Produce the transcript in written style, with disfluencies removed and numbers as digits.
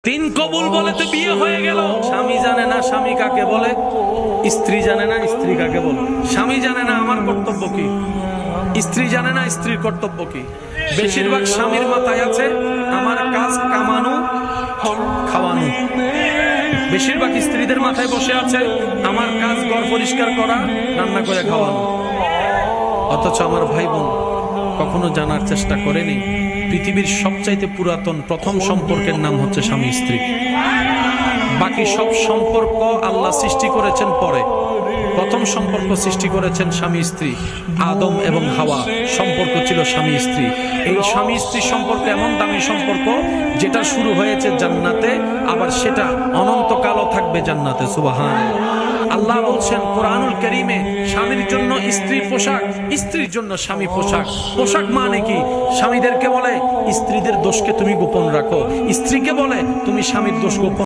তিন কবুল বলে তো বিয়ে হয়ে গেল, স্বামী জানে না স্বামী কাকে বলে, স্ত্রী জানে না স্ত্রী কাকে বলে, স্বামী জানে না আমার কর্তব্য কি, স্ত্রী জানে না স্ত্রীর কর্তব্য কি। বেশিরভাগ স্বামীর মাথায় আছে আমার কাজ কামানো খাওয়ানো, বেশিরভাগ স্ত্রীদের মাথায় বসে আছে আমার কাজ ঘর পরিষ্কার করা রান্না করে খাওয়ানো। অথচ আমার ভাই বোন কখনো জানার চেষ্টা করেনি পৃথিবীর সবচাইতে পুরাতন প্রথম সম্পর্কের নাম হচ্ছে স্বামী স্ত্রী। বাকি সব সম্পর্ক আল্লাহ সৃষ্টি করেছেন পরে, প্রথম সম্পর্ক সৃষ্টি করেছেন স্বামী স্ত্রী। আদম এবং হাওয়া সম্পর্ক ছিল স্বামী স্ত্রী। এই স্বামী স্ত্রী সম্পর্ক এমন দামি সম্পর্ক যেটা শুরু হয়েছে জান্নাতে, আবার সেটা অনন্তকালও থাকবে জান্নাতে। সুবহানাল্লাহ। আল্লাহ বলছেন কোরআনুল কারীমে, স্বামীর জন্য স্ত্রী পোশাক, স্ত্রীর জন্য স্বামী পোশাক। পোশাক মানে কি? স্বামীদেরকে বলে স্ত্রীদের দোষকে তুমি গোপন রাখো, স্ত্রীকে বলে তুমি স্বামীর দোষ গোপন